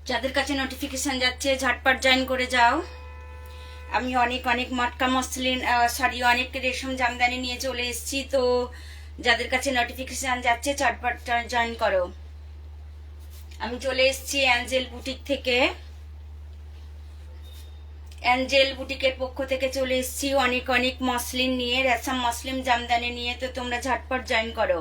যাদের কাছে নোটিফিকেশন যাচ্ছে ঝটপট জয়েন করে যাও। আমি অনেক অনেক মটকা মসলিন অনেক রেশম জামদানি নিয়ে চলে এসেছি, তো যাদের কাছে নোটিফিকেশন যাচ্ছে ঝটপট জয়েন করো। আমি চলে এসেছি অ্যাঞ্জেল বুটিক থেকে। অ্যাঞ্জেল বুটিকের পক্ষ থেকে চলে এসেছি অনেক অনেক মসলিন নিয়ে, রেশম মসলিন জামদানি নিয়ে, তো তোমরা ঝটপট জয়েন করো।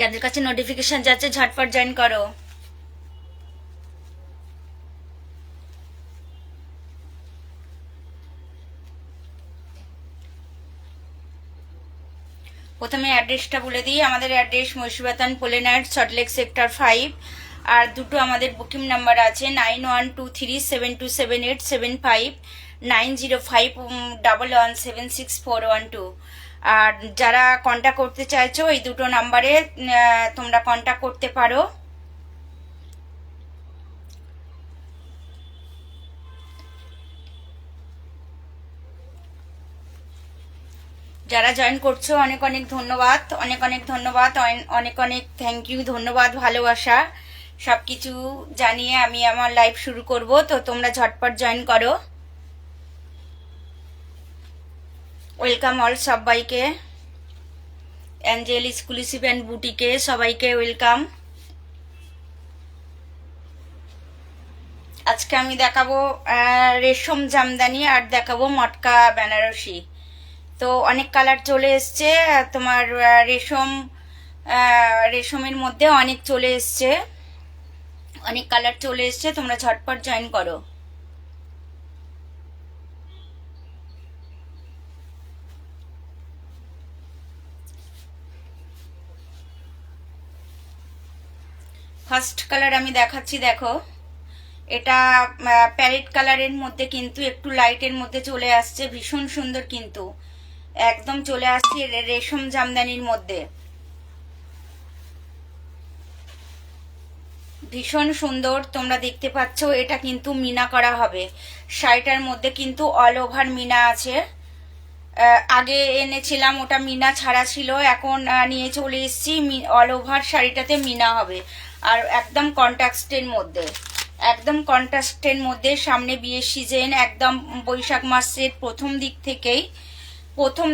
যাদের কাছে নোটিফিকেশন যাচ্ছে ঝটপট জয়েন করো। প্রথমে অ্যাড্রেসটা বলে দিই। আমাদের অ্যাড্রেস মহিষবাতান পোলেনার্ড, সল্টলেক সেক্টর 5। আর দুটো আমাদের বুকিং নাম্বার আছে 9123727875, 9051176412। আর যারা কন্ট্যাক্ট করতে চাইছো এই দুটো নাম্বারে তোমরা কন্ট্যাক্ট করতে পারো। যারা জয়েন করছো অনেক অনেক ধন্যবাদ, অনেক অনেক ধন্যবাদ, অনেক অনেক থ্যাংক ইউ, ধন্যবাদ, ভালোবাসা সবকিছু জানিয়ে আমি আমার লাইভ শুরু করব, তো তোমরা ঝটপট জয়েন করো। ওয়েলকাম অল সবাইকে, অ্যাঞ্জেল এক্সক্লুসিভ অ্যান্ড বুটিকে সবাইকে ওয়েলকাম। আজকে আমি দেখাবো রেশম জামদানি আর দেখাবো মটকা বেনারসি। তো অনেক কালার চলে এসছে, তোমার রেশমের মধ্যে অনেক চলে এসছে, অনেক কালার চলে এসছে, তোমরা ঝটপট জয়েন করো। ফার্স্ট কালার আমি দেখাচ্ছি, দেখো এটা প্যারেট কালারের মধ্যে কিন্তু একটু লাইটের মধ্যে চলে আসছে, ভীষণ সুন্দর, কিন্তু একদম চলে আসছে রেশম জামদানির মধ্যে, ভীষণ সুন্দর। তোমরা দেখতে পাচ্ছ এটা কিন্তু মিনা করা হবে, শাড়িটার মধ্যে কিন্তু অল ওভার মিনা আছে। আগে এনেছিলাম ওটা মিনা ছাড়া ছিল, এখন নিয়ে চলে এসেছি অল ওভার শাড়িটাতে মিনা হবে। আর একদম কন্ট্রাস্টের মধ্যে, একদম কন্ট্রাস্টের মধ্যে, সামনে বিয়ের সিজন, একদম বৈশাখ মাসের প্রথম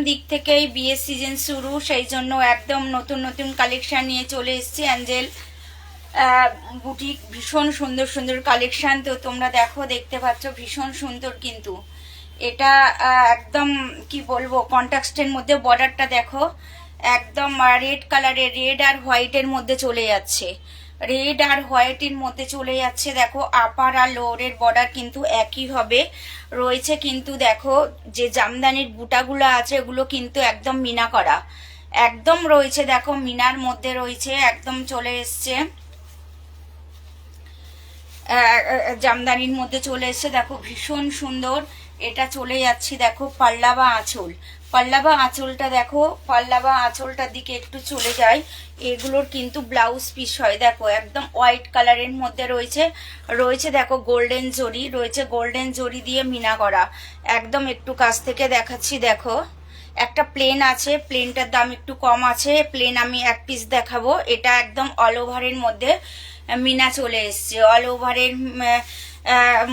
দিক থেকেই বিয়ের সিজন শুরু, সেই জন্য একদম নতুন নতুন কালেকশন নিয়ে চলে এসেছি অ্যাঞ্জেল বুটিক। ভীষণ সুন্দর সুন্দর কালেকশন, তো তোমরা দেখতে পাচ্ছ ভীষণ সুন্দর, কিন্তু এটা একদম কি বলবো কন্ট্রাস্টের মধ্যে, বর্ডারটা দেখো একদম রেড কালারের, রেড আর হোয়াইটের মধ্যে চলে যাচ্ছে, রেড আর হোয়াইটের মধ্যে চলে যাচ্ছে। দেখো আপার আর লোয়ারের বর্ডার কিন্তু একই হবে রয়েছে, কিন্তু দেখো যে জামদানির বুটাগুলো আছে এগুলো কিন্তু একদম মিনা করা, একদম রয়েছে, দেখো মিনার মধ্যে রয়েছে, একদম চলে এসছে। জামদানির মধ্যে চলে এসছে, দেখো ভীষণ সুন্দর। এটা চলে যাচ্ছি দেখো পাল্লা বা আঁচল। পাল্লা বা আঁচলটা দেখো, পাল্লা বা আঁচলটার দিকে একটু চলে যায়। এগুলোর কিন্তু ব্লাউজ পিস হয়, দেখো একদম হোয়াইট কালারের মধ্যে রয়েছে। রয়েছে দেখো গোল্ডেন জরি, রয়েছে গোল্ডেন জরি দিয়ে মিনা করা। একদম একটু কাছ থেকে দেখাচ্ছি, দেখো একটা প্লেন আছে, প্লেনটার দাম একটু কম আছে, প্লেন আমি এক পিস দেখাবো। এটা একদম অল ওভারের মধ্যে মিনা চলে এসছে, অল ওভারের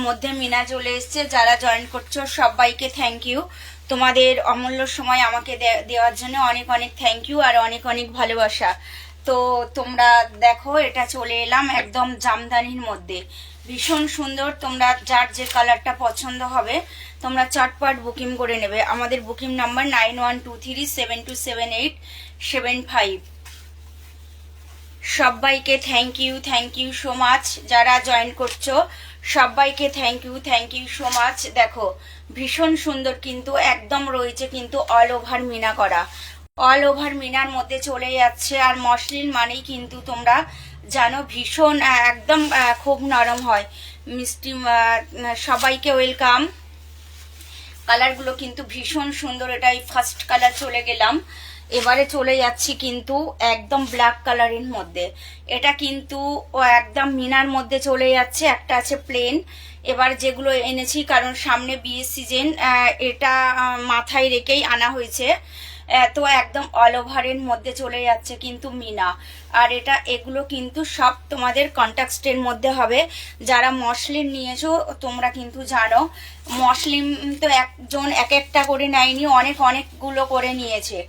মধ্যে মিনা চলে এসছে। যারা জয়েন করছো সবাইকে থ্যাংক ইউ, তোমাদের অমূল্য সময় আমাকে দেওয়ার জন্য অনেক অনেক থ্যাংক ইউ আর অনেক অনেক ভালোবাসা। তো তোমরা দেখো এটা চলে এলাম একদম জামদানির মধ্যে, ভীষণ সুন্দর। তোমরা যার যে কালারটা পছন্দ হবে তোমরা চটপট বুকিং করে নেবে। আমাদের বুকিং নাম্বার 9123727875। সবাইকে থ্যাংক ইউ সো মাচ। যারা জয়েন করছো সবাইকে থ্যাংক ইউ সো মাচ। দেখো ভীষণ সুন্দর কিন্তু একদম রয়েছে কিন্তু অল ওভার মিনা করা, অল ওভার মিনার মধ্যে চলে যাচ্ছে। আর মসলিন মানেই কিন্তু তোমরা জানো ভীষণ একদম খুব নরম হয়, মিষ্টি। সবাইকে ওয়েলকাম। কালারগুলো কিন্তু ভীষণ সুন্দর। এটাই ফার্স্ট কালার চলে গেলাম, এবারে চলে যাচ্ছি কিন্তু একদম ব্ল্যাক কালারের মধ্যে। এটা কিন্তু একদম মিনার মধ্যে চলে যাচ্ছে, একটা আছে প্লেন। এবার যেগুলো এনেছি কারণ সামনে বিয়ের সিজন, এটা মাথায় রেখেই আনা হয়েছে। তো একদম অল ওভারের মধ্যে চলে যাচ্ছে কিন্তু মিনা। আর এগুলো কিন্তু সব তোমাদের কন্ট্রাস্টের মধ্যে হবে। যারা মসলিন নিয়েছো তোমরা কিন্তু জানো মসলিন তো একজন এক একটা করে নেয়নি, অনেকগুলো করে নিয়েছে।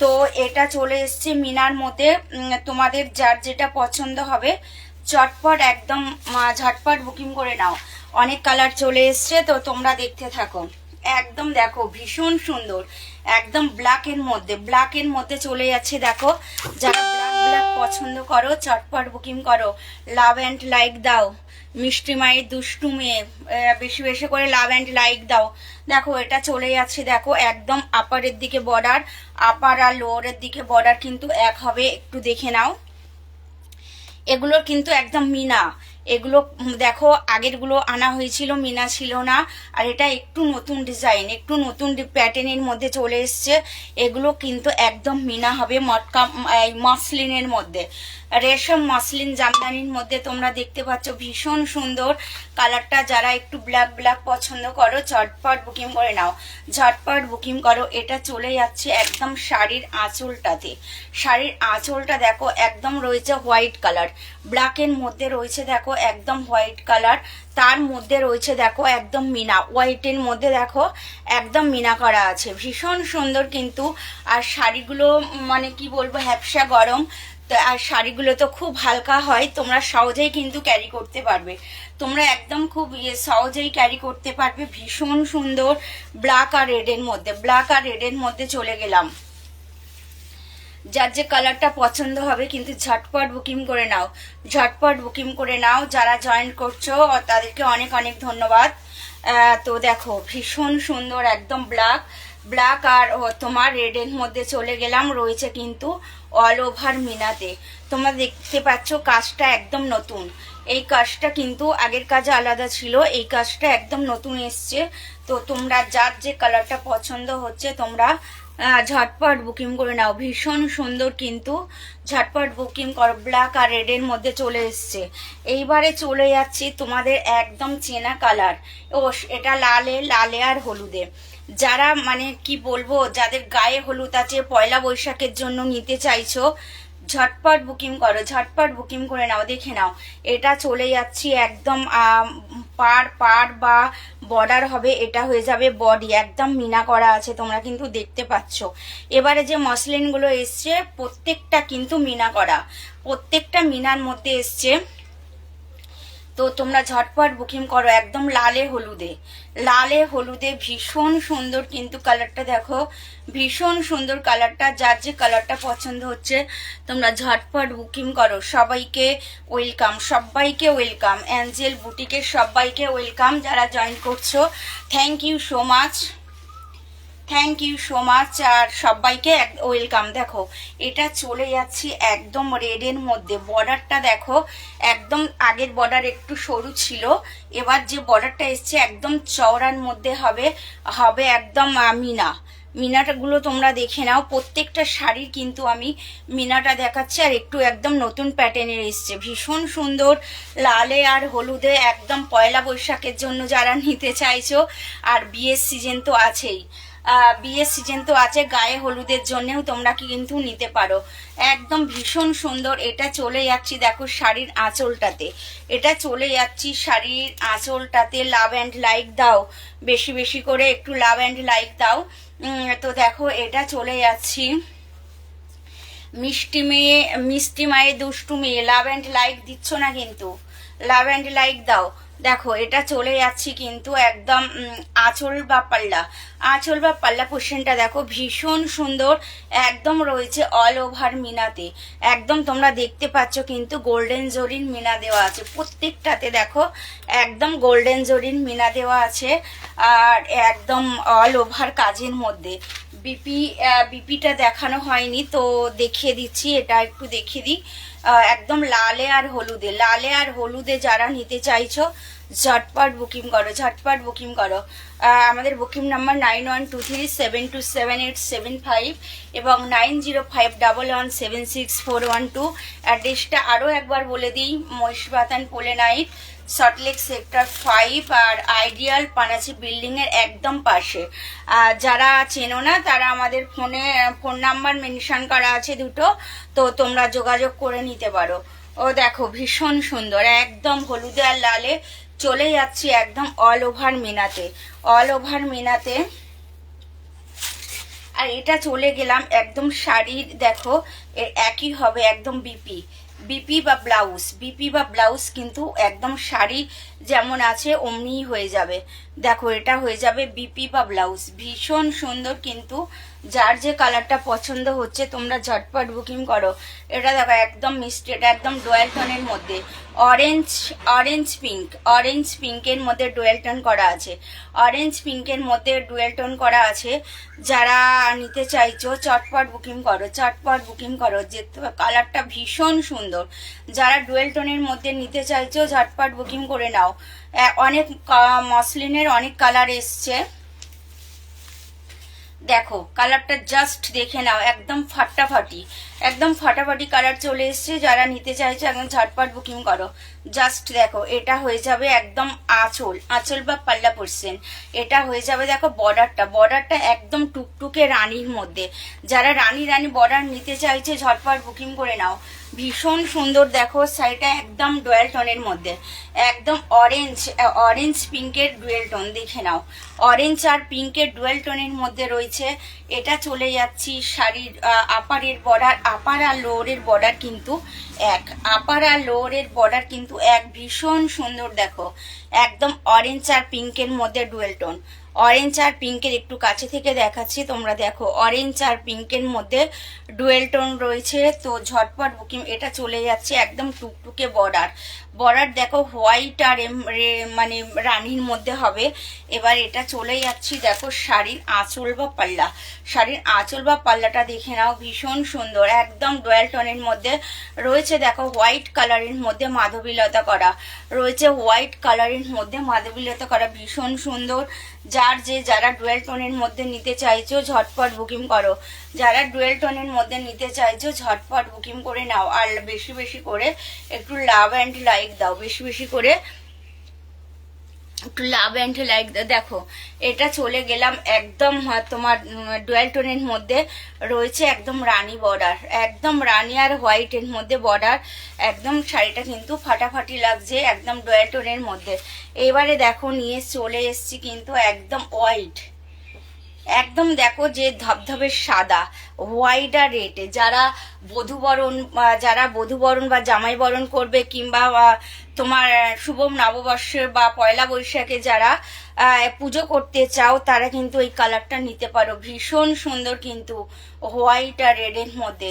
তো এটা চলে এসছে মিনার মধ্যে। তোমাদের যার যেটা পছন্দ হবে চটপট একদম ঝটপট বুকিং করে নাও। অনেক কালার চলে এসছে, তো তোমরা দেখতে থাকো। একদম দেখো ভীষণ সুন্দর, একদম ব্ল্যাকের মধ্যে চলে যাচ্ছে। দেখো যারা ব্ল্যাক পছন্দ করো চটপট বুকিং করো। লাভ অ্যান্ড লাইক দাও, মিষ্টি মায়ের দুষ্টু মেয়ে, বেশি বেশি করে লাভ অ্যান্ড লাইক দাও। দেখো এটা চলে যাচ্ছে, দেখো একদম আপারের দিকে বর্ডার, আপার আর লোয়ারের দিকে বর্ডার কিন্তু এক হবে, একটু দেখে নাও। এগুলোর কিন্তু একদম মিনা, এগুলো দেখো আগেরগুলো আনা হয়েছিল মিনা ছিল না। আর এটা একটু নতুন ডিজাইন, একটু নতুন প্যাটার্নের মধ্যে চলে এসছে। এগুলো কিন্তু একদম মিনা হবে, মটকা মসলিনের মধ্যে, রেশম মসলিন জামদানির মধ্যে। তোমরা দেখতে পাচ্ছ ভীষণ সুন্দর কালারটা। যারা একটু ব্ল্যাক পছন্দ করো ঝটপট বুকিং করে নাও, ঝটপট বুকিং করো। এটা চলে যাচ্ছে একদম শাড়ির আঁচলটাতে। শাড়ির আঁচলটা দেখো একদম রয়েছে হোয়াইট কালার, ব্ল্যাকের মধ্যে রয়েছে দেখো একদম হোয়াইট কালার, তার মধ্যে রয়েছে দেখো একদম মিনা, হোয়াইটের মধ্যে দেখো একদম মিনা করা আছে, ভীষণ সুন্দর কিন্তু। আর শাড়িগুলো মানে কি বলবো হ্যাপসা গরম, আর শাড়িগুলো তো খুব হালকা হয়, তোমরা সহজেই কিন্তু ক্যারি করতে পারবে। তোমরা একদম খুব সহজেই ক্যারি করতে পারবে। ভীষণ সুন্দর ব্ল্যাক আর রেডের মধ্যে চলে গেলাম। যার যে কালারটা পছন্দ হবে কিন্তু ঝটপট বুকিং করে নাও, ঝটপট বুকিং করে নাও। যারা জয়েন করছো তাদেরকে অনেক অনেক ধন্যবাদ। তো দেখো ভীষণ সুন্দর একদম ব্ল্যাক আর তোমার রেডের মধ্যে চলে গেলাম। রয়েছে কিন্তু অল ওভার মিনাতে। তোমরা দেখতে পাচ্ছ কাজটা একদম নতুন, এই কাজটা কিন্তু আগের কাজে আলাদা ছিল, এই কাজটা একদম নতুন এসছে। তো তোমরা যার যে কালারটা পছন্দ হচ্ছে তোমরা ঝটপট বুকিং করে নাও। ভীষণ সুন্দর কিন্তু, ঝটপট বুকিং করো। ব্ল্যাক আর রেডের মধ্যে চলে এসছে। এইবারে চলে যাচ্ছি তোমাদের একদম চেনা কালার। ও এটা লালে আর হলুদে। যারা মানে কি বলবো যাদের গায়ে হলুদ আছে পয়লা বৈশাখের জন্য নিতে চাইছো ঝটপট বুকিং করো, ঝটপট বুকিং করে নাও। দেখে নাও এটা চলে যাচ্ছি একদম পার বা বর্ডার হবে, এটা হয়ে যাবে বডি, একদম মিনা করা আছে, তোমরা কিন্তু দেখতে পাচ্ছ। এবারে যে মসলিনগুলো এসছে প্রত্যেকটা কিন্তু মিনা করা, প্রত্যেকটা মিনার মধ্যে এসছে। তো তোমরা ঝটপট বুকিং করো। একদম লালে হলুদে ভীষণ সুন্দর কিন্তু কালারটা দেখো, ভীষণ সুন্দর কালারটা। যার যে কালারটা পছন্দ হচ্ছে তোমরা ঝটপট বুকিং করো। সবাইকে ওয়েলকাম অ্যাঞ্জেল বুটিকের সবাইকে ওয়েলকাম। যারা জয়েন করছো থ্যাংক ইউ সো মাচ আর সবাইকে ওয়েলকাম। দেখো এটা চলে যাচ্ছি একদম রেডের মধ্যে, বর্ডারটা দেখো একদম আগে আগের বর্ডার একটু সরু ছিল, এবার যে বর্ডারটা এসছে একদম চওড়ার মধ্যে হবে হবে একদম মিনাটাগুলো তোমরা দেখে নাও। প্রত্যেকটা শাড়ির কিন্তু আমি মিনাটা দেখাচ্ছি, আর একটু একদম নতুন প্যাটার্নের এসছে, ভীষণ সুন্দর, লালে আর হলুদে, একদম পয়লা বৈশাখের জন্য যারা নিতে চাইছো। আর বিয়ের সিজন তো আছেই, গায়ে হলুদের জন্যও তোমরা কিন্তু নিতে পারো। একদম ভীষণ সুন্দর। এটা চলে যাচ্ছি দেখো শাড়ির আঁচলটাতে, লাভ অ্যান্ড লাইক দাও, বেশি বেশি করে একটু লাভ অ্যান্ড লাইক দাও। তো দেখো এটা চলে যাচ্ছি মিষ্টি মায়ে দুষ্টু মেয়ে, লাভ অ্যান্ড লাইক দিচ্ছ না কিন্তু, লাভ অ্যান্ড লাইক দাও। দেখো এটা চলে যাচ্ছি কিন্তু একদম আঁচল বা পাল্লা পোর্শনটা দেখো ভীষণ সুন্দর, একদম রয়েছে অল ওভার মিনাতে। একদম তোমরা দেখতে পাচ্ছ কিন্তু গোল্ডেন জরির মিনা দেওয়া আছে প্রত্যেকটাতে, দেখো একদম গোল্ডেন জরির মিনা দেওয়া আছে, আর একদম অল ওভার কাজের মধ্যে। বিপিটা দেখানো হয়নি তো দেখিয়ে দিচ্ছি, এটা একটু দেখিয়ে দিই। একদম লালে আর হলুদে যারা নিতে চাইছো ঝটপট বুকিং করো। আমাদের বুকিং নাম্বার 912372777875 এবং 9051176412। অ্যাড্রেসটা আরও একবার বলে দিই, মহিষবাতান পোলে নাইট, সল্টলেক সেক্টর 5, আর আইডিয়াল পানাচি বিল্ডিং এর একদম পাশে। যারা চেনো না তারা আমাদের ফোন নাম্বার মেনশন করা আছে দুটো, তো তোমরা যোগাযোগ করে নিতে পারো। ও দেখো ভীষণ সুন্দর, একদম হলুদে আর লালে চলে যাচ্ছি একদম অল ওভার মিনাতে। আর এটা চলে গেলাম একদম শাড়ির, দেখো এর একই হবে একদম বিপি বা ব্লাউজ কিন্তু একদম শাড়ি যেমন আছে অমনিই হয়ে যাবে। দেখো এটা হয়ে যাবে বিপি বা ব্লাউজ, ভীষণ সুন্দর কিন্তু। যার যে কালারটা পছন্দ হচ্ছে তোমরা ঝটপট বুকিং করো। এটা দেখো একদম মিষ্টি, এটা একদম ডুয়াল টোনের মধ্যে, অরেঞ্জ পিঙ্কের মধ্যে ডুয়াল টোন করা আছে, যারা নিতে চাইছো চটপট বুকিং করো। যে কালারটা ভীষণ সুন্দর, যারা ডুয়াল টোনের মধ্যে নিতে চাইছো ঝটপট বুকিং করে নাও। অনেক মসলিনের অনেক কালার এসছে, দেখো কালারটা জাস্ট দেখে নাও, একদম ফাটাফাটি কালার চলে এসছে। যারা নিতে চাইছো একদম ঝটপট বুকিং করো। জাস্ট দেখো এটা হয়ে যাবে একদম আঁচল বা পাল্লা পোর্শন, এটা হয়ে যাবে দেখো বর্ডারটা একদম টুকটুকে রানীর মধ্যে। যারা রানী বর্ডার নিতে চাইছে ঝটপট বুকিং করে নাও। ভীষণ সুন্দর, দেখো শাড়িটা একদম ডুয়াল টোনের মধ্যে, একদম অরেঞ্জ পিঙ্কের ডুয়াল টোন, দেখে নাও অরেঞ্জ আর পিঙ্কের ডুয়াল টোনের মধ্যে রয়েছে। এটা চলে যাচ্ছি শাড়ির আপার আর লোয়ারের বর্ডার কিন্তু এক, ভীষণ সুন্দর। দেখো একদম অরেঞ্জ আর পিঙ্কের মধ্যে ডুয়াল টোন, অরেঞ্জ আর পিঙ্কের একটু কাছে থেকে দেখাচ্ছি, তোমরা দেখো অরেঞ্জ আর পিঙ্কের মধ্যে ডুয়েল টোন রয়েছে। তো ঝটপট বুকিং। এটা চলে যাচ্ছে একদম টুকটুকে বর্ডার দেখো হোয়াইট আর মানে রানীর মধ্যে হবে। এবার এটা চলে যাচ্ছি দেখো শাড়ির আঁচল বা পাল্লাটা দেখে নাও, ভীষণ সুন্দর, একদম ডুয়াল টোনের মধ্যে রয়েছে। দেখো হোয়াইট কালারের মধ্যে মাধবীলতা করা, ভীষণ সুন্দর। যারা ডুয়াল টোনের মধ্যে নিতে চাইছো ঝটপট বুকিং করো। ঝটপট বুকিং করে নাও। আর বেশি বেশি করে একটু লাভ অ্যান্ড লাইক দাও, দেখো এটা চলে গেলাম একদম তোমার ডুয়াল টোনের মধ্যে রয়েছে, একদম রানী বর্ডার, একদম রানী আর হোয়াইটের মধ্যে বর্ডার। একদম শাড়িটা কিন্তু ফাটাফাটি লাগছে, একদম ডুয়াল টোনের মধ্যে। এবারে দেখো নিয়ে চলে এসছি কিন্তু একদম হোয়াইট, একদম দেখো যে ধবধবে সাদা, হোয়াইট আর রেডে। যারা বধূবরণ বা জামাই বরণ করবে, কিংবা তোমার শুভ নববর্ষে বা পয়লা বৈশাখে যারা পুজো করতে চাও, তারা কিন্তু এই কালারটা নিতে পারো। ভীষণ সুন্দর কিন্তু হোয়াইট আর রেডের মধ্যে।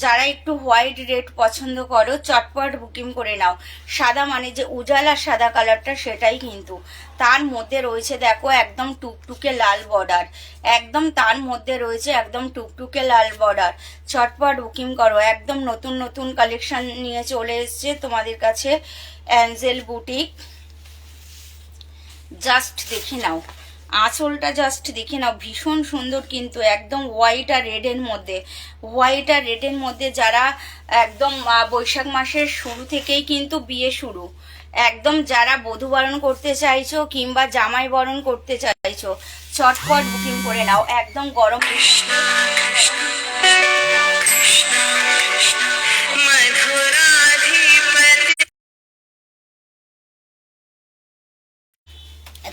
যারা একটু হোয়াইট রেড পছন্দ করো চটপট বুকিং করে নাও। সাদা মানে যে উজালা সাদা কালারটা, সেটাই কিন্তু। তার মধ্যে রয়েছে দেখো একদম টুকটুকে লাল বর্ডার, চটপট বুকিং করো। একদম নতুন কালেকশন নিয়ে চলে এসছে তোমাদের কাছে। Angel boutique. জাস্ট দেখে নাও আঁচলটা, জাস্ট দেখে নাও, ভীষণ সুন্দর কিন্তু, একদম হোয়াইট আর রেডের মধ্যে, হোয়াইট আর রেডের মধ্যে যারা একদম বৈশাখ মাসের শুরু থেকেই কিন্তু বিয়ে শুরু, একদম যারা বধূ বরণ করতে চাইছো কিংবা জামাই বরণ করতে চাইছো, চটপট বুকিং করে নাও। একদম গরম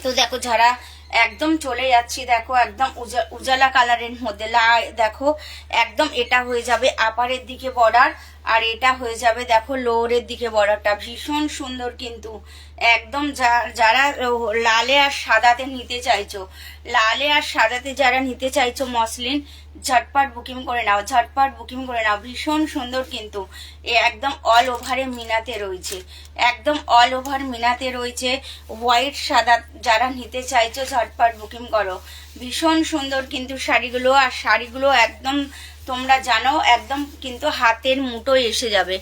তো দেখো যারা একদম চলে যাচ্ছি, দেখো একদম উজালা কালারের মধ্যে, দেখো একদম এটা হয়ে যাবে আপারের দিকে বর্ডার, আর এটা হয়ে যাবে দেখো লোয়ারের দিকে বর্ডারটা, ভীষণ সুন্দর কিন্তু। একদম যারা লালে আর সাদাতে নিতে চাইছো, লালে আর সাদাতে যারা নিতে চাইছো মসলিন, ঝটপট বুকিং করে নাও, ঝটপট বুকিং করে নাও। ভীষণ সুন্দর কিন্তু, এ একদম অল ওভারে মিনাতে রয়েছে, একদম অল ওভার মিনাতে রয়েছে। হোয়াইট সাদা যারা নিতে চাইছো ঝটপট বুকিং করো। ভীষণ সুন্দর কিন্তু শাড়িগুলো, আর শাড়িগুলো একদম তোমরা জানো একদম কিন্তু হাতের মুঠোয় এসে যাবে,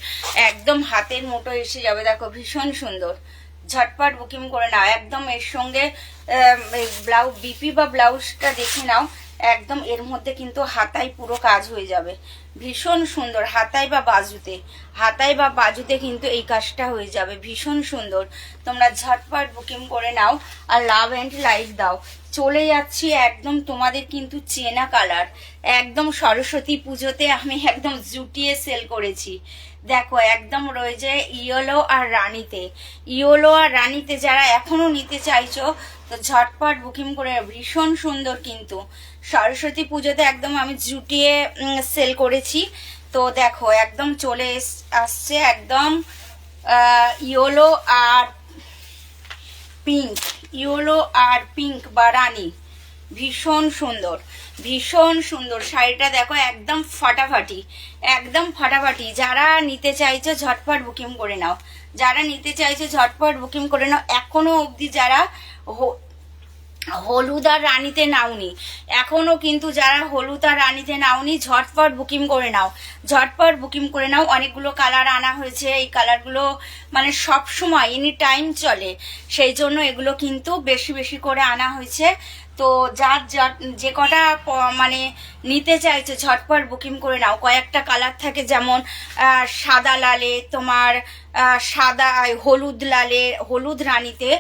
একদম হাতের মুঠোয় এসে যাবে। দেখো ভীষণ সুন্দর, ঝটপট বুকিং করে নাও। একদম এর সঙ্গে ব্লাউজ বিপি বা ব্লাউজটা দেখে নাও, একদম এর মধ্যে কিন্তু হাতায় পুরো কাজ হয়ে যাবে, ভীষণ সুন্দর। হাতায় বা বাজুতে, হাতায় বা বাজুতে কিন্তু এই কাজটা হয়ে যাবে, ভীষণ সুন্দর। তোমরা ঝটপট বুকিং করে নাও আর লাভ অ্যান্ড লাইক দাও। চলে যাচ্ছি একদম তোমাদের কিন্তু চেনা কালার, একদম সরস্বতী পুজোতে আমি একদম জুটিয়ে সেল করেছি। দেখো একদম রয়েছে ইয়েলো আর রানীতে, ইয়েলো আর রানীতে যারা এখনো নিতে চাইছো তো ঝটপট বুকিং করে। ভীষণ সুন্দর কিন্তু, সরস্বতী পুজোতে একদম আমি জুটিয়ে সেল করেছি। তো দেখো একদম চলে আসছে একদম ইয়েলো আর পিঙ্ক, ইয়েলো আর পিঙ্ক বা রানী, ভীষণ সুন্দর, ভীষণ সুন্দর শাড়িটা। দেখো একদম ফাটাফাটি, একদম ফাটাফাটি। যারা নিতে চাইছো ঝটপট বুকিং করে নাও, যারা নিতে চাইছো ঝটপট বুকিং করে নাও। এখনো অবধি যারা হলুদ আর রানীতে নাওনি, এখনো কিন্তু যারা হলুদ আর রানীতে নাওনি ঝটপট বুকিং করে নাও, ঝটপট বুকিং করে নাও। অনেকগুলো কালার আনা হয়েছে, এই কালারগুলো মানে সব সময় এনি টাইম চলে, সেই জন্য এগুলো কিন্তু বেশি বেশি করে আনা হয়েছে। তো যার যে কটা মানে নিতে চাইছে ঝটপট বুকিং করে নাও। কয়েকটা কালার থাকে, যেমন সাদা লালে, তোমার সাদা হলুদ লালে, হলুদ রানীতে,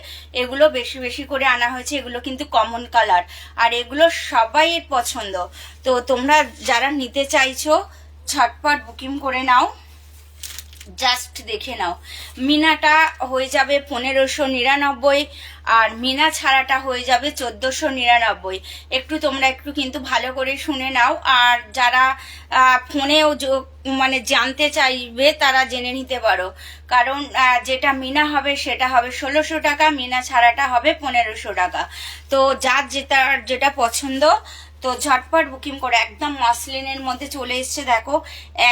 এগুলো বেশি বেশি করে আনা হয়েছে। এগুলো কিন্তু কমন কালার, আর এগুলো সবাইয়ের পছন্দ। তো তোমরা যারা নিতে চাইছো ঝটপট বুকিং করে নাও, জাস্ট দেখে নাও। মিনাটা হয়ে যাবে 1599, আর মিনা ছাড়াটা হয়ে যাবে 1499। একটু তোমরা একটু কিন্তু ভালো করে শুনে নাও, আর যারা ফোনেও মানে জানতে চাইবে তারা জেনে নিতে পারো, কারণ যেটা মিনা হবে সেটা হবে 1600 টাকা, মিনা ছাড়াটা হবে 1500 টাকা। তো যার যেটা পছন্দ তো ঝটপট বুকিং করে। একদম মসলিনের মধ্যে চলে এসছে, দেখো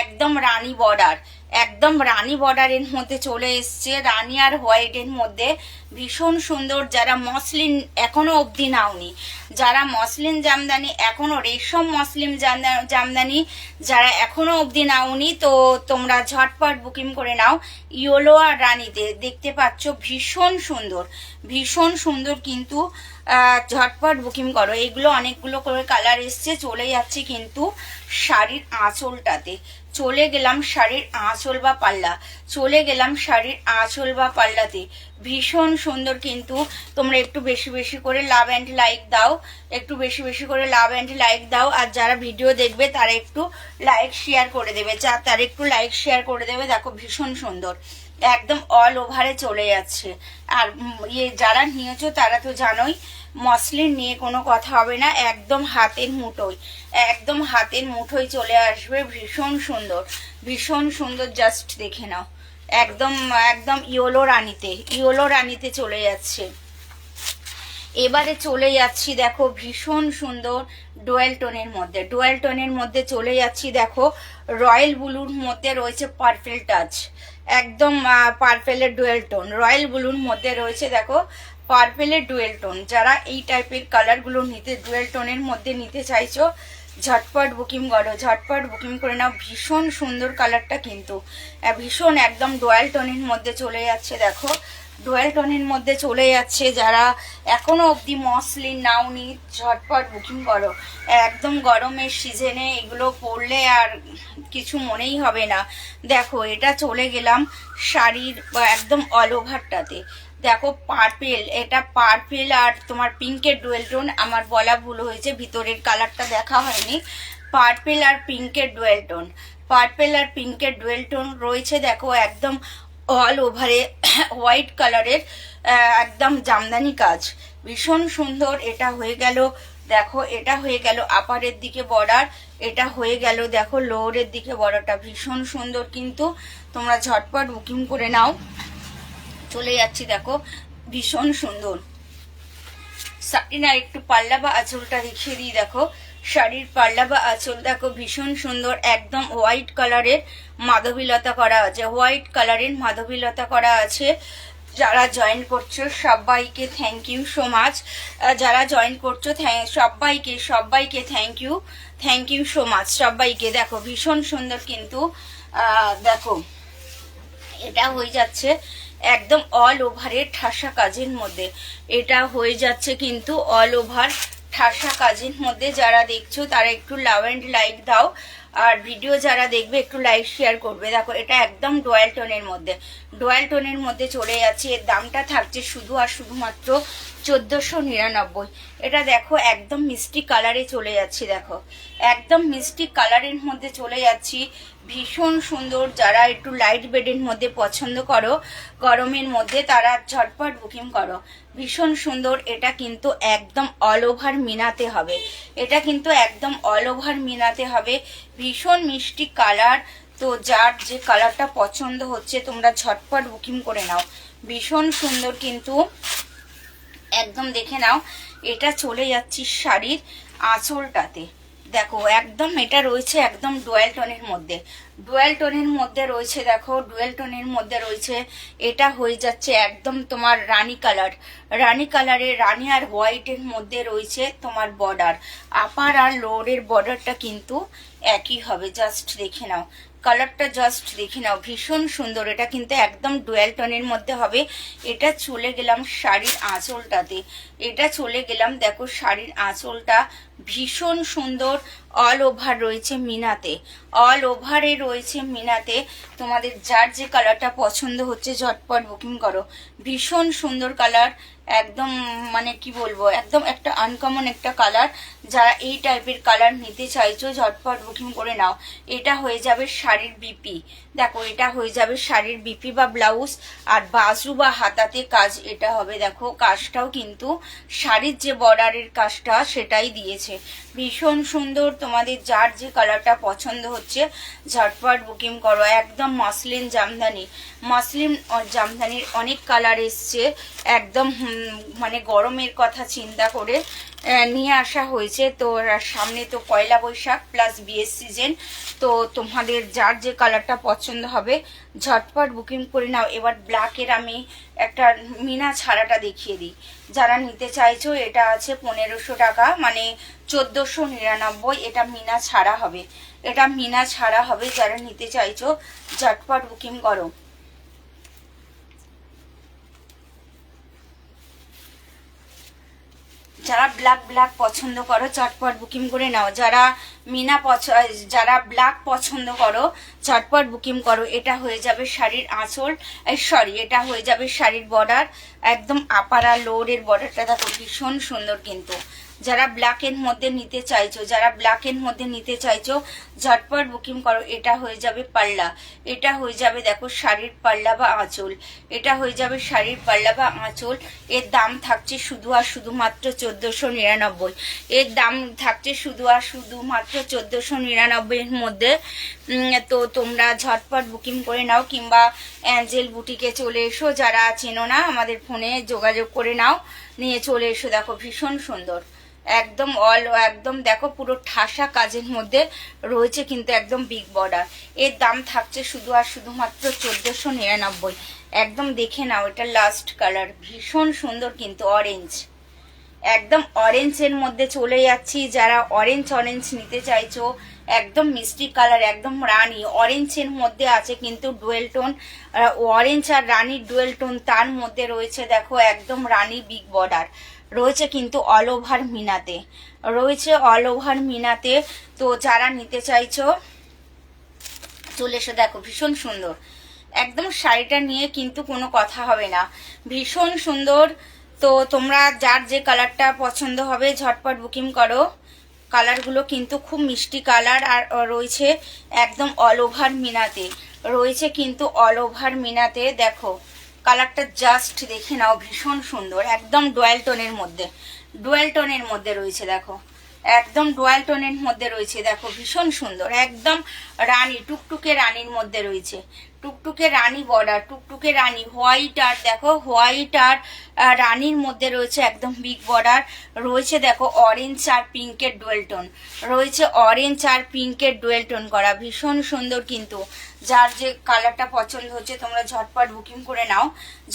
একদম রানী বর্ডার, একদম রানী বর্ডারের মধ্যে চলে এসছে, রানী আর হোয়াইটের মধ্যে, ভীষণ সুন্দর। যারা মসলিন এখনো অবধি নাওনি, যারা মসলিন জামদানি এখনো, রেশম মসলিন জামদানি যারা এখনো অবধি নাওনি, তো তোমরা ঝটপট বুকিং করে নাও। ইয়েলো আর রানীতে দেখতে পাচ্ছ, ভীষণ সুন্দর, ভীষণ সুন্দর কিন্তু, ঝটপট বুকিং করো। এগুলো অনেকগুলো করে কালার এসছে। চলে যাচ্ছে কিন্তু শাড়ির আঁচলটাতে, চলে গেলাম শাড়ির আঁচল বা পাল্লা, চলে গেলাম শাড়ির আঁচল বা পাল্লাতে। ভীষণ সুন্দর কিন্তু, তোমরা একটু বেশি বেশি করে লাভ অ্যান্ড লাইক দাও, একটু বেশি বেশি করে লাভ অ্যান্ড লাইক দাও। আর যারা ভিডিও দেখবে তারা একটু লাইক শেয়ার করে দেবে, তারা একটু লাইক শেয়ার করে দেবে। দেখো ভীষণ সুন্দর, একদম অল ওভারে চলে যাচ্ছে। আর যারা নিয়েছো তারা তো জানোই মসলিন নিয়ে কোনো কথা হবে না, একদম হাতের মুঠোয়, একদম হাতের মুঠোয় চলে আসবে। ভীষণ সুন্দর, ভীষণ সুন্দর, জাস্ট দেখে নাও। একদম একদম ইয়েলো রানীতে, ইয়েলো রানীতে চলে যাচ্ছে। এবারে চলে যাচ্ছি দেখো ভীষণ সুন্দর ডুয়েল টোনের মধ্যে, ডুয়েল টোনের মধ্যে চলে যাচ্ছি। দেখো রয়্যাল ব্লুর মধ্যে রয়েছে পার্পেল টাচ, একদম পার্পেলের ডুয়েল টোন, রয়্যাল ব্লুর মধ্যে রয়েছে দেখো পার্পেলের ডুয়েল টোন। যারা এই টাইপের কালারগুলো নিতে, ডুয়েল টোনের মধ্যে নিতে চাইছো ঝটপট বুকিং করো, ঝটপট বুকিং করে নাও। ভীষণ সুন্দর কালারটা কিন্তু, ভীষণ একদম ডোয়াল টোনের মধ্যে চলে যাচ্ছে। দেখো ডোয়াল টোনের মধ্যে চলে যাচ্ছে। যারা এখনো অবধি মসলিন নাওনি ঝটপট বুকিং করো। একদম গরমের সিজনে এগুলো পরলে আর কিছু মনেই হবে না। দেখো এটা চলে গেলাম শাড়ির একদম অল ওভারটাতে। দেখো পার্পেল, এটা পার্পেল আর তোমার পিঙ্কের ডুয়েল টোন। আমার বলা ভুল হয়েছে, ভিতরের কালারটা দেখা হয়নি। পার্পেল আর পিঙ্কের ডুয়েল টোন, পার্পেল আর পিঙ্কের ডুয়েল টোন রয়েছে। দেখো একদম অল ওভারে হোয়াইট কালারের একদম জামদানি কাজ, ভীষণ সুন্দর। এটা হয়ে গেল, দেখো এটা হয়ে গেল আপারের দিকে বর্ডার, এটা হয়ে গেল দেখো লোয়ারের দিকে বর্ডারটা। ভীষণ সুন্দর কিন্তু, তোমরা ঝটপট বুকিং করে নাও। চলে যাচ্ছি, দেখো ভীষণ সুন্দর শাড়ি। না একটু পাল্লা বা আঁচলটা দেখিয়ে দিই। দেখো শাড়ির পাল্লা বা আঁচল দেখো ভীষণ সুন্দর, একদম হোয়াইট কালারের মাধবীলতা করা আছে, হোয়াইট কালারের মাধবীলতা করা আছে। যারা জয়েন করছো সবাইকে থ্যাংক ইউ সো মাচ। যারা জয়েন করছো সবাইকে সবাইকে থ্যাংক ইউ সো মাচ সবাইকে। দেখো ভীষণ সুন্দর কিন্তু, দেখো এটা হয়ে যাচ্ছে একদম অল ওভারের ঠাসা কাজের মধ্যে। এটা হয়ে যাচ্ছে কিন্তু অল ওভার ঠাসা কাজের মধ্যে। যারা দেখছো তারা একটু লাভ অ্যান্ড লাইক দাও, আর ভিডিও যারা দেখবে একটু লাইক শেয়ার করবে। দেখো এটা একদম ডোয়াল টোনের মধ্যে, ডোয়াল টোনের মধ্যে চলে যাচ্ছে। এর দামটা থাকছে শুধু আর শুধুমাত্র 1499। এটা দেখো একদম মিষ্টি কালারে চলে যাচ্ছি, দেখো একদম মিষ্টি কালারের মধ্যে চলে যাচ্ছি, ভীষণ সুন্দর। যারা একটু লাইট বেডের মধ্যে পছন্দ করো গরমের মধ্যে, তারা ঝটপট বুকিং করো। ভীষণ সুন্দর। এটা কিন্তু একদম অল ওভার মিনাতে হবে, এটা কিন্তু একদম অল ওভার মিনাতে হবে। ভীষণ মিষ্টি কালার। তো যার যে কালারটা পছন্দ হচ্ছে তোমরা ঝটপট বুকিং করে নাও। ভীষণ সুন্দর কিন্তু, একদম দেখে নাও। এটা চলে যাচ্ছি শাড়ির আঁচলটাতে। দেখো একদম এটা রয়েছে একদম ডুয়াল টোনের মধ্যে, ডুয়াল টোনের মধ্যে রয়েছে। দেখো ডুয়াল টোনের মধ্যে রয়েছে। এটা হয়ে যাচ্ছে একদম তোমার রানী কালার, রানী কালারে রানী আর হোয়াইটের মধ্যে রয়েছে তোমার বর্ডার। আপার আর লোয়ারের বর্ডারটা কিন্তু একই হবে। জাস্ট দেখে নাও কালারটা, জাস্ট দেখে নাও ভীষণ সুন্দর। এটা কিন্তু একদম ডুয়াল টোনের মধ্যে হবে। এটা চলে গেলাম শাড়ির আঁচলটাতে, এটা চলে গেলাম দেখো শাড়ির আঁচলটা ভীষণ সুন্দর। অল ওভার রয়েছে মিনাতে, অল ওভারে রয়েছে মিনাতে। তোমাদের যার যে কালারটা পছন্দ হচ্ছে ঝটপট বুকিং করো। ভীষণ সুন্দর কালার, একদম মানে কি বলবো, একদম একটা আনকমন একটা কালার। যারা এই টাইপের কালার নিতে চাইছো ঝটপট বুকিং করে নাও। এটা হয়ে যাবে শাড়ির বিপি। দেখো এটা হয়ে যাবে শাড়ির বিপি বা ব্লাউজ, আর বাজু বা হাতাতে কাজ এটা হবে। দেখো কাজটাও কিন্তু শাড়ির যে বর্ডারের কাজটা সেটাই দিয়েছে। ভীষণ সুন্দর। তোমাদের যার যে কালারটা পছন্দ হচ্ছে ঝটপট বুকিং করো। একদম মসলিন জামদানি, মসলিন জামদানির অনেক কালার এসছে। একদম মানে গরমের কথা চিন্তা করে নিয়ে আসা হয়েছে। তো সামনে তো পয়লা বৈশাখ প্লাস বিয়ের সিজন। তো তোমাদের যার যে কালারটা পছন্দ হবে ঝটপট বুকিং করে নাও। এবার ব্ল্যাকের আমি একটা মিনা ছাড়াটা দেখিয়ে দিই। যারা নিতে চাইছো এটা আছে 1500 টাকা, মানে 1499। এটা মিনা ছাড়া হবে, এটা মিনা ছাড়া হবে। যারা নিতে চাইছো ঝটপট বুকিং করো। যারা ব্ল্যাক ব্ল্যাক পছন্দ করো চটপট বুকিং করে নাও। যারা মিনা যারা ব্ল্যাক পছন্দ করো চটপট বুকিং করো। এটা হয়ে যাবে শাড়ির আঁচল, সরি এটা হয়ে যাবে শাড়ির বর্ডার। একদম আপার আর লোয়ারের বর্ডারটা দেখো ভীষণ সুন্দর কিন্তু। যারা ব্ল্যাকের মধ্যে নিতে চাইছো, যারা ব্ল্যাকের মধ্যে নিতে চাইছো ঝটপট বুকিং করো। এটা হয়ে যাবে পাল্লা, এটা হয়ে যাবে দেখো শাড়ির পাল্লা বা আঁচল। এটা হয়ে যাবে শাড়ির পাল্লা বা আঁচল। এর দাম থাকছে শুধু আর শুধুমাত্র 1499। এর দাম থাকছে শুধু আর শুধুমাত্র 1499 এর মধ্যে। তো তোমরা ঝটপট বুকিং করে নাও, কিংবা অ্যাঞ্জেল বুটিকে চলে এসো। যারা চেনো না আমাদের ফোনে যোগাযোগ করে নাও, নিয়ে চলে এসো। দেখো ভীষণ সুন্দর, একদম একদম দেখো পুরো ঠাসা কাজের মধ্যে রয়েছে কিন্তু একদম বিগ বর্ডার। এর দাম থাকছে শুধু আর শুধুমাত্র 1499। একদম দেখে নাও, এটা লাস্ট কালার ভীষণ সুন্দর কিন্তু অরেঞ্জ, একদম অরেঞ্জের মধ্যে চলে যাচ্ছি। যারা অরেঞ্জ অরেঞ্জ নিতে চাইছো, একদম মিষ্টি কালার, একদম রানী অরেঞ্জের মধ্যে আছে কিন্তু ডুয়েল টোন, অরেঞ্জ আর রানীর ডুয়েল টোন, তার মধ্যে রয়েছে দেখো একদম রানী বিগ বর্ডার রয়েছে কিন্তু অল ওভার মিনাতে, রয়েছে অল ওভার মিনাতে। তো যারা নিতে চাইছো চলে এসে দেখো, ভীষণ সুন্দর একদম শাড়িটা নিয়ে কিন্তু কোনো কথা হবে না, ভীষণ সুন্দর। তো তোমরা যার যে কালারটা পছন্দ হবে ঝটপট বুকিং করো। কালারগুলো কিন্তু খুব মিষ্টি কালার, আর রয়েছে একদম অল ওভার মিনাতে, রয়েছে কিন্তু অল ওভার মিনাতে। দেখো কালারটা জাস্ট দেখে নাও, ভীষণ সুন্দর একদম ডুয়াল টোনের মধ্যে, ডুয়াল টোনের মধ্যে রয়েছে দেখো, একদম ডুয়াল টোনের মধ্যে রয়েছে দেখো, ভীষণ সুন্দর একদম রানী, টুকটুকে রানীর মধ্যে রয়েছে, টুকটুকে রানী বর্ডার, টুকটুকে রানী হোয়াইট, আর দেখো হোয়াইট আর রানীর মধ্যে রয়েছে একদম বিগ বর্ডার, রয়েছে দেখো অরেঞ্জ আর পিঙ্কের ডুয়েল টোন, রয়েছে অরেঞ্জ আর পিঙ্কের ডুয়েল টোন করা, ভীষণ সুন্দর কিন্তু। যার যে কালারটা পছন্দ হচ্ছে তোমরা ঝটপট বুকিং করে নাও,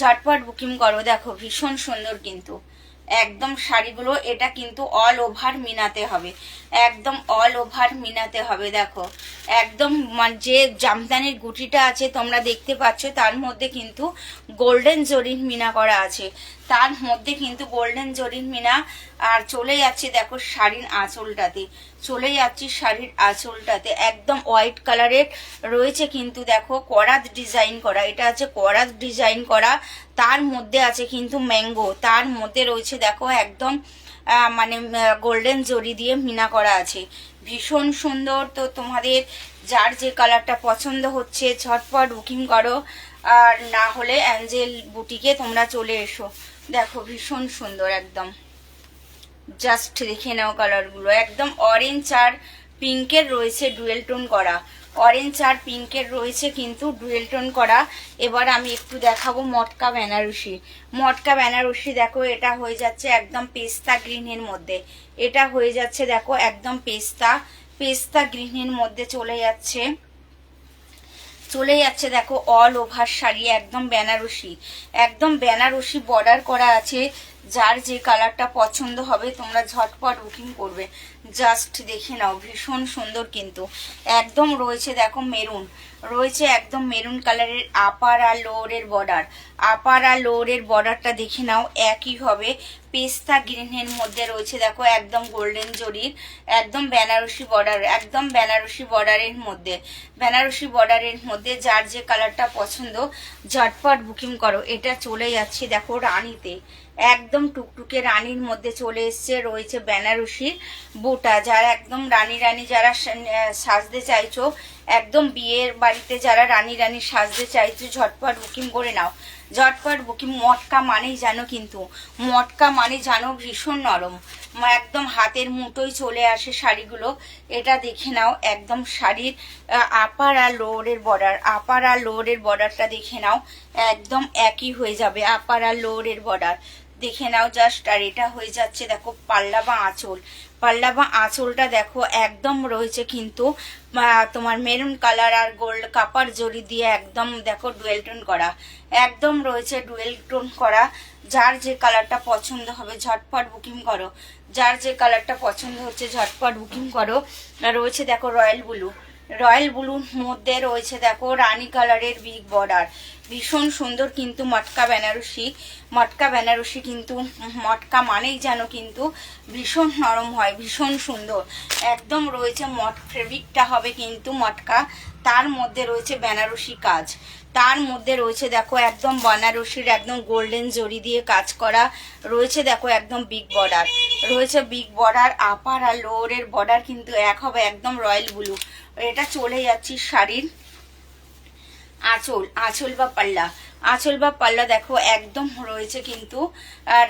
ঝটপট বুকিং করো। দেখো ভীষণ সুন্দর কিন্তু একদম শাড়িগুলো, এটা কিন্তু অল ওভার মিনাতে হবে, একদম অল ওভার মিনাতে হবে। দেখো একদম যে জামদানির গুটিটা আছে তোমরা দেখতে পাচ্ছ, তার মধ্যে কিন্তু গোল্ডেন জরির মিনা করা আছে, তার মধ্যে কিন্তু গোল্ডেন জরির মিনা। আর চলে যাচ্ছে দেখো শাড়ির আঁচলটাতে, চলে যাচ্ছি শাড়ির আঁচলটাতে একদম হোয়াইট কালারের রয়েছে কিন্তু দেখো করাত ডিজাইন করা, এটা আছে করাত ডিজাইন করা, তার মধ্যে আছে কিন্তু ম্যাঙ্গো, তার মধ্যে রয়েছে দেখো একদম মানে গোল্ডেন জরি দিয়ে মিনা করা আছে, ভীষণ সুন্দর। তো তোমাদের যার যে কালারটা পছন্দ হচ্ছে ঝটপট বুকিং করো, আর না হলে অ্যাঞ্জেল বুটিকে তোমরা চলে এসো। দেখো ভীষণ সুন্দর একদম, জাস্ট দেখে নাও কালারগুলো, একদম অরেঞ্জ আর পিঙ্কের রয়েছে ডুয়েল টোন করা, অরেঞ্জ আর পিঙ্কের রয়েছে কিন্তু ডুয়েল টোন করা। এবার আমি একটু দেখাবো মটকা বেনারসি, মটকা বেনারসি দেখো এটা হয়ে যাচ্ছে একদম পেস্তা গ্রিনের মধ্যে, এটা হয়ে যাচ্ছে দেখো একদম পেস্তা, পেস্তা গ্রিনের মধ্যে চলে যাচ্ছে, চলে যাচ্ছে দেখো অল ওভার শাড়ি একদম বেনারসি, একদম বেনারসি বর্ডার করা আছে। যার যে কালারটা পছন্দ হবে তোমরা ঝটপট বুকিং করবে, জাস্ট দেখে নাও, ভীষণ সুন্দর কিন্তু একদম রয়েছে দেখো মেরুন, রয়েছে একদম মেরুন কালারের আপার আর লোয়ারের বর্ডার, আপার আর লোয়ারের বর্ডারটা দেখে নাও একই হবে, পেস্তা গ্রিনের মধ্যে রয়েছে দেখো একদম গোল্ডেন জরির, একদম বেনারসি বর্ডার, একদম বেনারসি বর্ডারের মধ্যে, বেনারসি বর্ডারের মধ্যে। যার যে কালারটা পছন্দ ঝটপট বুকিং করো। এটা চলে যাচ্ছে দেখো রানীতে, একদম টুকটুকে রানীর মধ্যে চলে এসছে, রয়েছে বেনারসির বুটা। যারা একদম রানী রানী যারা সাজতে চাইছো, একদম বিয়ের বাড়িতে যারা রানী রানী সাজতে চাইছো ঝটপট বুকিং করে নাও, ঝটপট বুকিং। মটকা মানেই জানো কিন্তু, মটকা মানে জানো ভীষণ নরম, একদম হাতের মুঠোয় চলে আসে শাড়িগুলো। এটা দেখে নাও একদম শাড়ির আপার আর লোয়ারের বর্ডার, আপার আর লোয়ারের বর্ডারটা দেখে নাও একদম একই হয়ে যাবে, আপার আর লোয়ারের বর্ডার দেখে নাও জাস্ট। আর এটা হয়ে যাচ্ছে দেখো পাল্লা বা আঁচল, পাল্লা বা আঁচলটা দেখো একদম রয়েছে কিন্তু তোমার মেরুন কালার আর গোল্ড কাপার জরি দিয়ে একদম দেখো ডুয়েল টোন করা, একদম রয়েছে ডুয়েল টোন করা। যার যে কালারটা পছন্দ হবে ঝটপট বুকিং করো, যার যে কালারটা পছন্দ হচ্ছে ঝটপট বুকিং করো। রয়েছে দেখো রয়্যাল ব্লু, রয়্যাল ব্লুর মধ্যে রয়েছে দেখো রানী কালারের বিগ বর্ডার, ভীষণ সুন্দর কিন্তু মটকা বেনারসি, মটকা বেনারসি কিন্তু মটকা মানেই যেন কিন্তু ভীষণ নরম হয়, ভীষণ সুন্দর একদম রয়েছে। ফেব্রিকটা হবে কিন্তু মটকা, তার মধ্যে রয়েছে বেনারসি কাজ, তার মধ্যে রয়েছে দেখো একদম বেনারসির একদম গোল্ডেন জরি দিয়ে কাজ করা, রয়েছে দেখো একদম বিগ বর্ডার, রয়েছে বিগ বর্ডার। আপার আর লোয়ারের বর্ডার কিন্তু এক হবে একদম রয়্যাল ব্লু। এটা চলে যাচ্ছি শাড়ির আঁচল, আঁচল বা পাল্লা, আঁচল বা পাল্লা দেখো একদম রয়েছে কিন্তু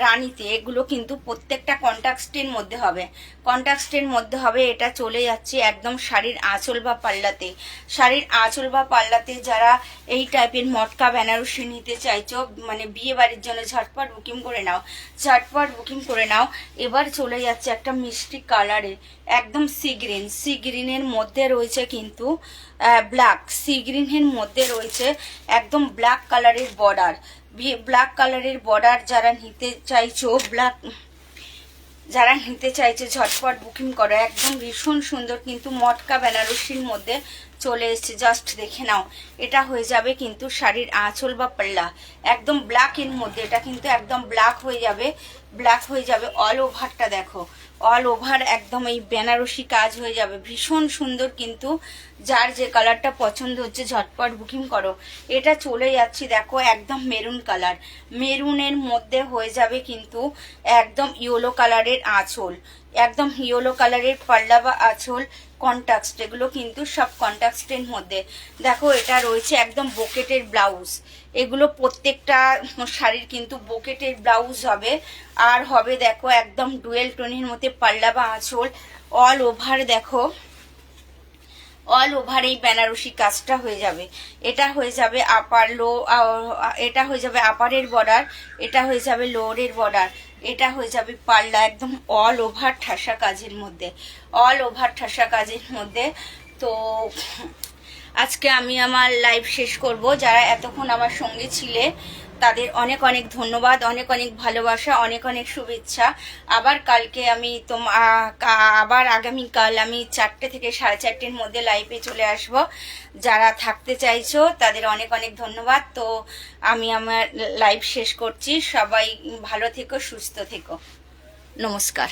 রানীতে, এগুলো কিন্তু প্রত্যেকটা কন্ট্রাস্টের মধ্যে হবে, কন্ট্রাস্টের মধ্যে হবে। এটা চলে যাচ্ছে একদম শাড়ির আঁচল বা পাল্লাতে, শাড়ির আঁচল বা পাল্লাতে। যারা এই টাইপের মটকা বেনারসি নিতে চাইছো মানে বিয়ে বাড়ির জন্য ঝটপট বুকিং করে নাও, ঝটপট বুকিং করে নাও। এবার চলে যাচ্ছে একটা মিষ্টি কালারে একদম সি গ্রিন, সি গ্রিনের মধ্যে রয়েছে কিন্তু ব্ল্যাক, সি গ্রিনের মধ্যে রয়েছে একদম ব্ল্যাক কালারের বর্ডার, ব্ল্যাক কালারের বর্ডার। যারা নিতে চাইছো ব্ল্যাক যারা নিতে চাইছে ঝটপট বুকিং করো। একদম ভীষণ সুন্দর কিন্তু মটকা বেনারসির মধ্যে চলে এসছে, জাস্ট দেখে নাও। এটা হয়ে যাবে কিন্তু শাড়ির আঁচল বা পাল্লা, একদম ব্ল্যাক এর মধ্যে। এটা কিন্তু একদম ব্ল্যাক হয়ে যাবে, ব্ল্যাক হয়ে যাবে। অল ওভারটা দেখো, অল ওভার একদম এই বেনারসি কাজ হয়ে যাবে, ভীষণ সুন্দর কিন্তু। যার যে কালারটা পছন্দ হচ্ছে ঝটপট বুকিং করো। এটা চলে যাচ্ছি দেখো একদম মেরুন কালার, মেরুনের মধ্যে হয়ে যাবে কিন্তু একদম ইয়েলো কালারের আঁচল, একদম ইয়েলো কালারের পাল্লা বা আঁচল, কন্ট্রাস্ট, এগুলো কিন্তু সব কন্ট্রাস্টের মধ্যে। দেখো এটা রয়েছে একদম বোকেটের ব্লাউজ, এগুলো প্রত্যেকটা শাড়ির কিন্তু বোকেটের ব্লাউজ হবে। আর হবে দেখো একদম ডুয়েল টোনের মধ্যে পাল্লা বা আঁচল। অল ওভার দেখো, অল ওভার এই বেনারসি কাজটা হয়ে যাবে। এটা হয়ে যাবে আপার লো, এটা হয়ে যাবে আপারের বর্ডার, এটা হয়ে যাবে লোয়ারের বর্ডার, এটা হয়ে যাবে পাল্লা, একদম অল ওভার ঠাসা কাজের মধ্যে, অল ওভার ঠাসা কাজের মধ্যে। তো আজকে আমি আমার লাইভ শেষ করব। যারা এতক্ষণ আমার সঙ্গে ছিলে তাদের অনেক অনেক ধন্যবাদ, অনেক অনেক ভালোবাসা, অনেক অনেক শুভেচ্ছা। আবার কালকে আমি আবার আগামীকাল আমি 4টে থেকে 4:30-র মধ্যে লাইভে চলে আসব। যারা থাকতে চাইছো তাদের অনেক অনেক ধন্যবাদ। তো আমি আমার লাইভ শেষ করছি। সবাই ভালো থেকো, সুস্থ থেকো, নমস্কার।